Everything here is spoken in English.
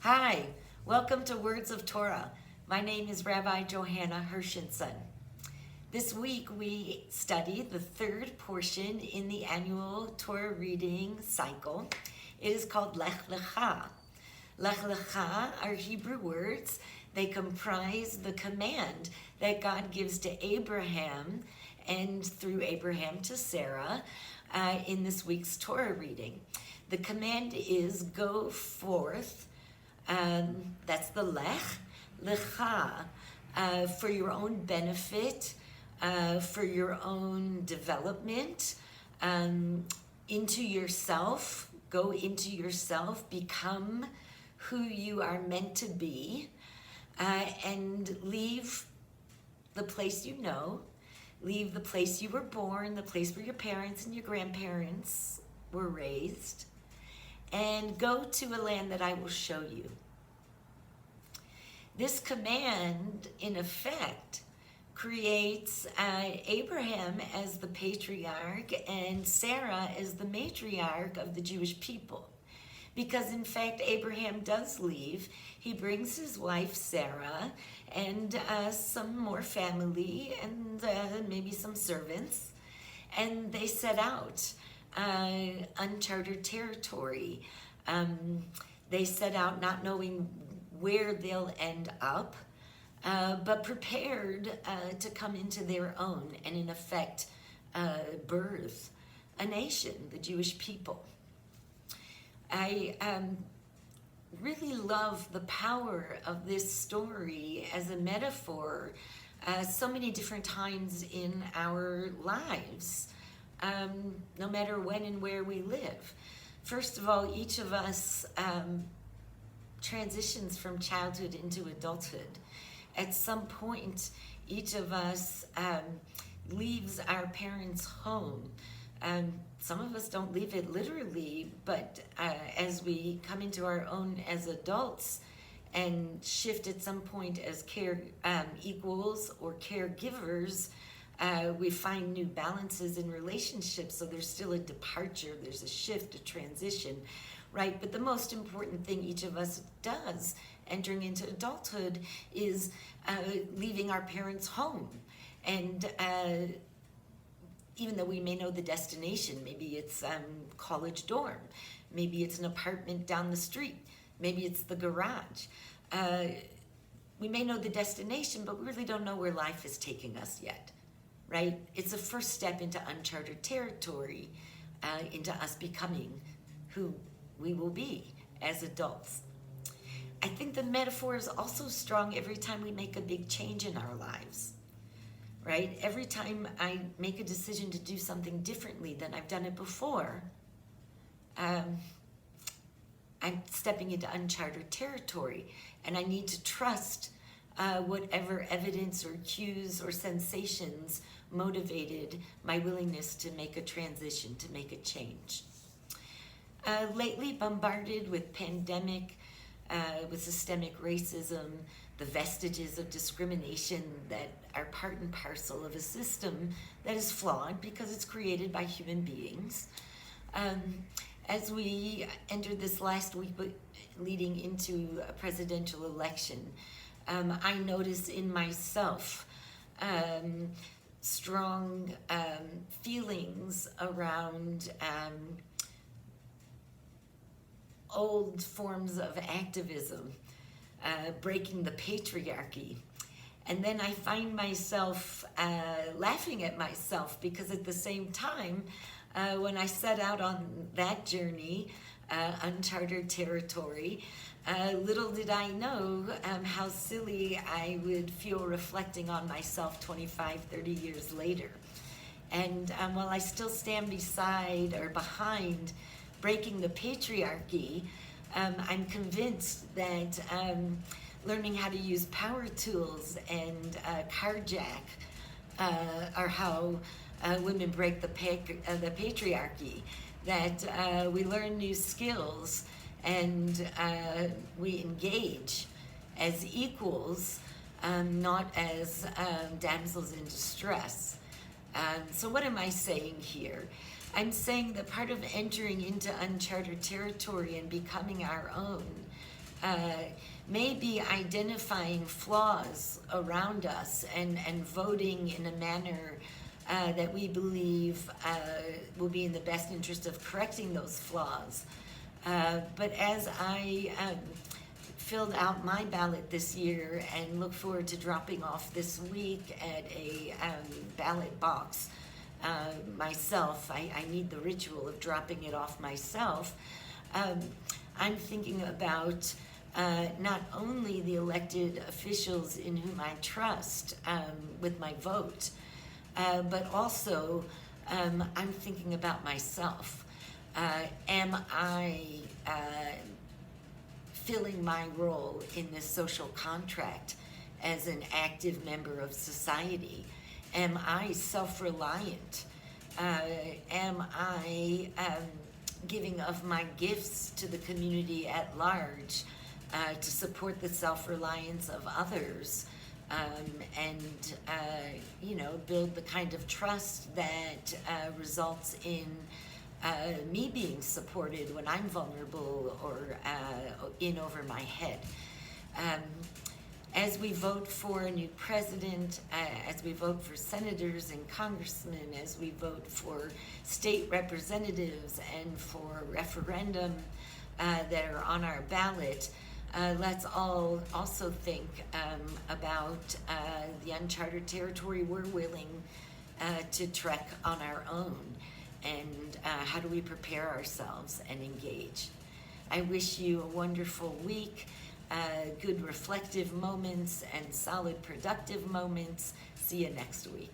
Hi, welcome to Words of Torah. My name is Rabbi Johanna Hershenson. This week we study the third portion in the annual Torah reading cycle. It is called Lech Lecha. Lech Lecha are Hebrew words. They comprise the command that God gives to Abraham and through Abraham to Sarah in this week's Torah reading. The command is go forth. That's the lech, lecha, for your own benefit, for your own development, into yourself, go into yourself, become who you are meant to be, and leave the place you know, leave the place you were born, the place where your parents and your grandparents were raised, and go to a land that I will show you. This command, in effect, creates Abraham as the patriarch and Sarah as the matriarch of the Jewish people. Because in fact, Abraham does leave. He brings his wife Sarah and some more family and maybe some servants, and they set out unchartered territory. They set out not knowing where they'll end up, but prepared to come into their own and in effect birth a nation, the Jewish people. I really love the power of this story as a metaphor so many different times in our lives. No matter when and where we live. First of all, each of us transitions from childhood into adulthood. At some point, each of us leaves our parents' home. Some of us don't leave it literally, but as we come into our own as adults and shift at some point as care equals or caregivers, we find new balances in relationships, so there's still a departure, there's a shift, a transition, right? But the most important thing each of us does entering into adulthood is leaving our parents' home. And even though we may know the destination, maybe it's college dorm, maybe it's an apartment down the street, maybe it's the garage. We may know the destination, but we really don't know where life is taking us yet. Right? It's a first step into uncharted territory, into us becoming who we will be as adults. I think the metaphor is also strong every time we make a big change in our lives, right? Every time I make a decision to do something differently than I've done it before, I'm stepping into uncharted territory, and I need to trust whatever evidence or cues or sensations motivated my willingness to make a transition, to make a change. Lately bombarded with pandemic, with systemic racism, the vestiges of discrimination that are part and parcel of a system that is flawed because it's created by human beings. As we entered this last week leading into a presidential election, I notice in myself strong feelings around old forms of activism, breaking the patriarchy. And then I find myself laughing at myself because at the same time, when I set out on that journey, uncharted territory, little did I know how silly I would feel reflecting on myself 25, 30 years later. And while I still stand beside or behind breaking the patriarchy, I'm convinced that learning how to use power tools and carjack are how women break the patriarchy, that we learn new skills and we engage as equals, not as damsels in distress. So what am I saying here? I'm saying that part of entering into uncharted territory and becoming our own maybe identifying flaws around us and voting in a manner that we believe will be in the best interest of correcting those flaws. But as I filled out my ballot this year and look forward to dropping off this week at a ballot box myself, I need the ritual of dropping it off myself. I'm thinking about not only the elected officials in whom I trust with my vote, but also I'm thinking about myself. Am I filling my role in this social contract as an active member of society? Am I self-reliant? Am I giving of my gifts to the community at large to support the self-reliance of others and build the kind of trust that results in me being supported when I'm vulnerable or in over my head. As we vote for a new president, as we vote for senators and congressmen, as we vote for state representatives and for referendum that are on our ballot, let's all also think about the uncharted territory we're willing to trek on our own, and how do we prepare ourselves and engage. I wish you a wonderful week, good reflective moments and solid productive moments. See you next week.